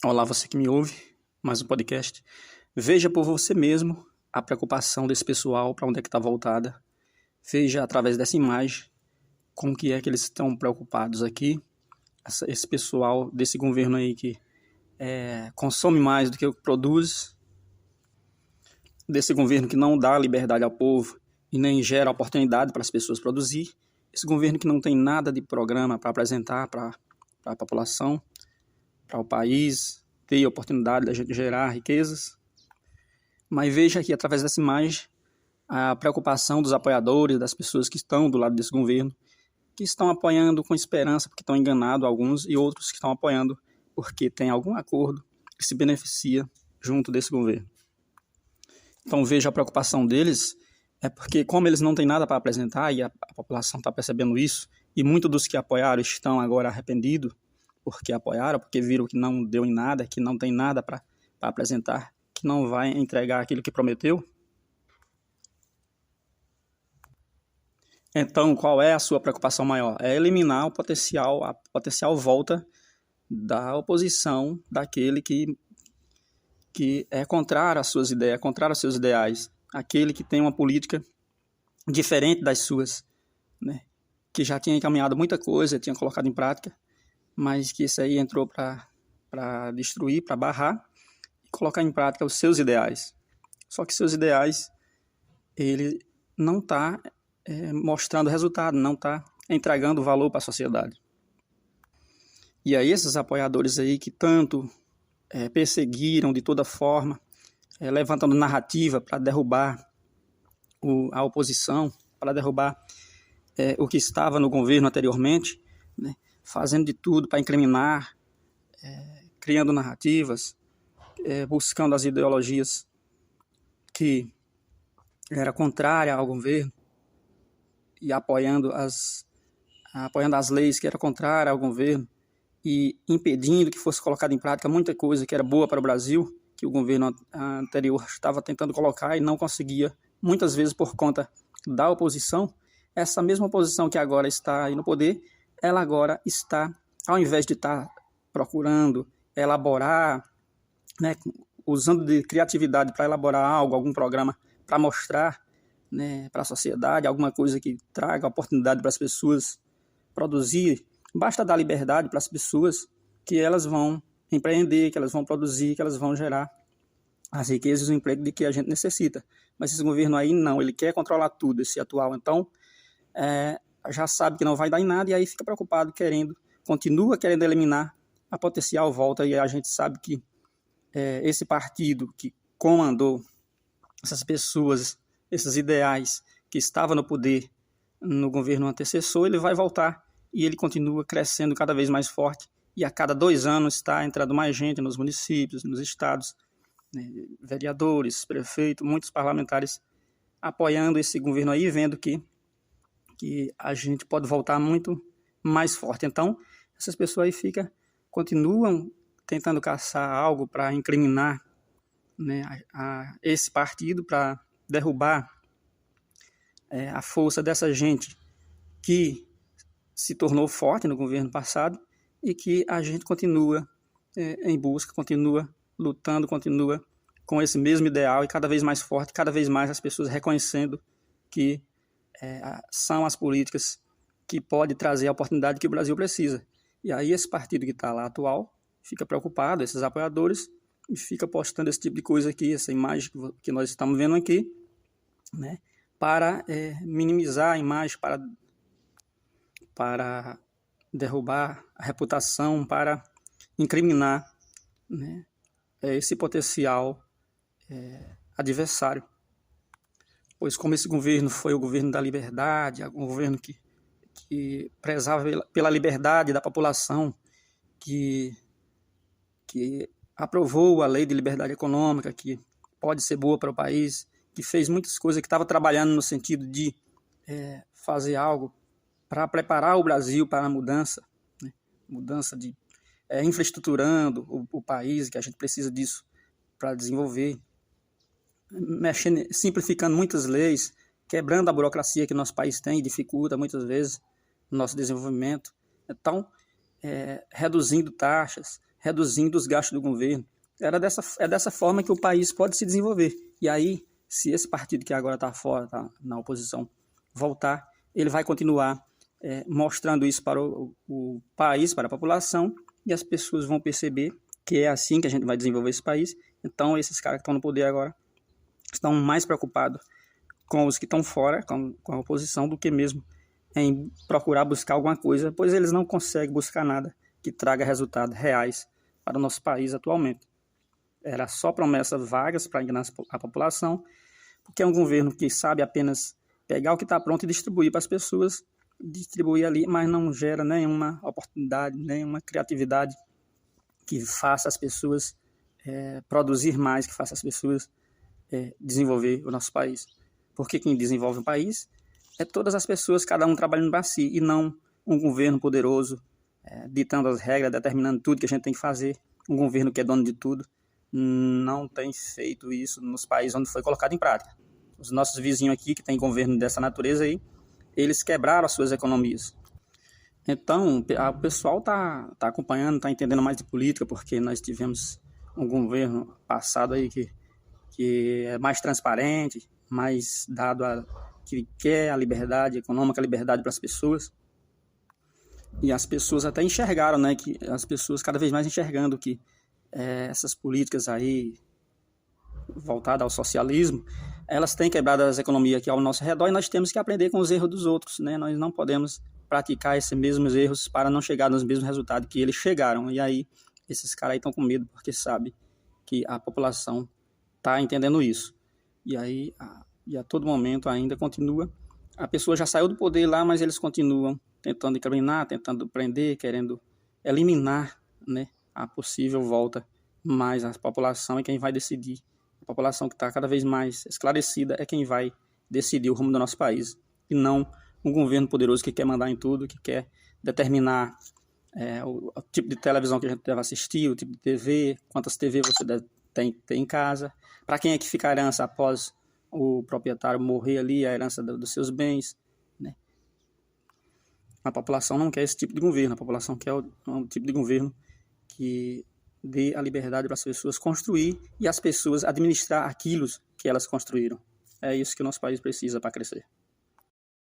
Olá, você que me ouve, mais um podcast. Veja por você mesmo a preocupação desse pessoal, para onde é que está voltada. Veja através dessa imagem com o que é que eles estão preocupados aqui. Esse pessoal desse governo aí que consome mais do que produz, desse governo que não dá liberdade ao povo e nem gera oportunidade para as pessoas produzir. Esse governo que não tem nada de programa para apresentar para a população, para o país, ter a oportunidade da gente gerar riquezas. Mas veja aqui, através dessa imagem, a preocupação dos apoiadores, das pessoas que estão do lado desse governo, que estão apoiando com esperança, porque estão enganados alguns, e outros que estão apoiando porque tem algum acordo que se beneficia junto desse governo. Então veja a preocupação deles, porque como eles não têm nada para apresentar, e a população está percebendo isso, e muitos dos que apoiaram estão agora arrependidos, porque apoiaram, porque viram que não deu em nada, que não tem nada para apresentar, que não vai entregar aquilo que prometeu. Então, qual é a sua preocupação maior? É eliminar a potencial volta da oposição, daquele que é contrário às suas ideias, contrário aos seus ideais, aquele que tem uma política diferente das suas, né? Que já tinha encaminhado muita coisa, tinha colocado em prática, mas que isso aí entrou para destruir, para barrar e colocar em prática os seus ideais. Só que seus ideais, ele não está mostrando resultado, não está entregando valor para a sociedade. E aí esses apoiadores aí que tanto perseguiram de toda forma, levantando narrativa para derrubar a oposição, para derrubar o que estava no governo anteriormente, né? Fazendo de tudo para incriminar, criando narrativas, buscando as ideologias que era contrária ao governo e apoiando as leis que eram contrárias ao governo e impedindo que fosse colocada em prática muita coisa que era boa para o Brasil, que o governo anterior estava tentando colocar e não conseguia, muitas vezes por conta da oposição. Essa mesma oposição que agora está aí no poder, ela agora está, ao invés de estar procurando elaborar, né, usando de criatividade para elaborar algo, algum programa para mostrar, né, para a sociedade, alguma coisa que traga oportunidade para as pessoas produzir, basta dar liberdade para as pessoas que elas vão empreender, que elas vão produzir, que elas vão gerar as riquezas e o emprego de que a gente necessita. Mas esse governo aí não, ele quer controlar tudo, esse atual. Então, já sabe que não vai dar em nada e aí fica preocupado, continua querendo eliminar a potencial volta. E a gente sabe que esse partido que comandou essas pessoas, esses ideais que estavam no poder no governo antecessor, ele vai voltar e ele continua crescendo cada vez mais forte e a cada 2 anos está entrando mais gente nos municípios, nos estados, né, vereadores, prefeitos, muitos parlamentares apoiando esse governo aí, vendo que a gente pode voltar muito mais forte. Então, essas pessoas aí continuam tentando caçar algo para incriminar, né, esse partido, para derrubar a força dessa gente que se tornou forte no governo passado e que a gente continua em busca, continua lutando, continua com esse mesmo ideal e cada vez mais forte, cada vez mais as pessoas reconhecendo que são as políticas que podem trazer a oportunidade que o Brasil precisa. E aí esse partido que está lá atual fica preocupado, esses apoiadores, e fica postando esse tipo de coisa aqui, essa imagem que nós estamos vendo aqui, né, para minimizar a imagem, para derrubar a reputação, para incriminar, né, esse potencial adversário. Pois como esse governo foi o governo da liberdade, um governo que prezava pela liberdade da população, que aprovou a lei de liberdade econômica, que pode ser boa para o país, que fez muitas coisas, que estava trabalhando no sentido de fazer algo para preparar o Brasil para a mudança, né? Mudança de infraestruturando o país, que a gente precisa disso para desenvolver, mexendo, simplificando muitas leis, quebrando a burocracia que o nosso país tem e dificulta muitas vezes o nosso desenvolvimento. Então, reduzindo taxas, reduzindo os gastos do governo. É dessa forma que o país pode se desenvolver. E aí, se esse partido que agora está fora, está na oposição, voltar, ele vai continuar mostrando isso para o país, para a população, e as pessoas vão perceber que é assim que a gente vai desenvolver esse país. Então, esses caras que estão no poder agora estão mais preocupados com os que estão fora, com a oposição, do que mesmo em procurar buscar alguma coisa, pois eles não conseguem buscar nada que traga resultados reais para o nosso país atualmente. Era só promessas vagas para enganar a população, porque é um governo que sabe apenas pegar o que está pronto e distribuir para as pessoas, distribuir ali, mas não gera nenhuma oportunidade, nenhuma criatividade que faça as pessoas produzir mais, que faça as pessoas desenvolver o nosso país. Porque quem desenvolve o país é todas as pessoas, cada um trabalhando para si, e não um governo poderoso ditando as regras, determinando tudo que a gente tem que fazer. Um governo que é dono de tudo não tem feito isso nos países onde foi colocado em prática. Os nossos vizinhos aqui, que tem governo dessa natureza aí, eles quebraram as suas economias. Então, o pessoal está acompanhando, está entendendo mais de política, porque nós tivemos um governo passado aí que é mais transparente, mais dado que quer a liberdade econômica, a liberdade para as pessoas. E as pessoas até enxergaram, né, que as pessoas cada vez mais enxergando que essas políticas aí voltadas ao socialismo, elas têm quebrado as economias aqui ao nosso redor, e nós temos que aprender com os erros dos outros, né? Nós não podemos praticar esses mesmos erros para não chegar nos mesmos resultados que eles chegaram. E aí esses caras aí estão com medo porque sabem que a população está entendendo isso. E aí a todo momento ainda continua. A pessoa já saiu do poder lá, mas eles continuam tentando incriminar, tentando prender, querendo eliminar, né, a possível volta. Mas a população é quem vai decidir. A população que está cada vez mais esclarecida é quem vai decidir o rumo do nosso país. E não um governo poderoso que quer mandar em tudo, que quer determinar o tipo de televisão que a gente deve assistir, o tipo de TV, quantas TV você deve ter em casa, para quem é que fica a herança após o proprietário morrer ali, a herança dos seus bens, né? A população não quer esse tipo de governo, a população quer um tipo de governo que dê a liberdade para as pessoas construir e as pessoas administrar aquilo que elas construíram. É isso que o nosso país precisa para crescer.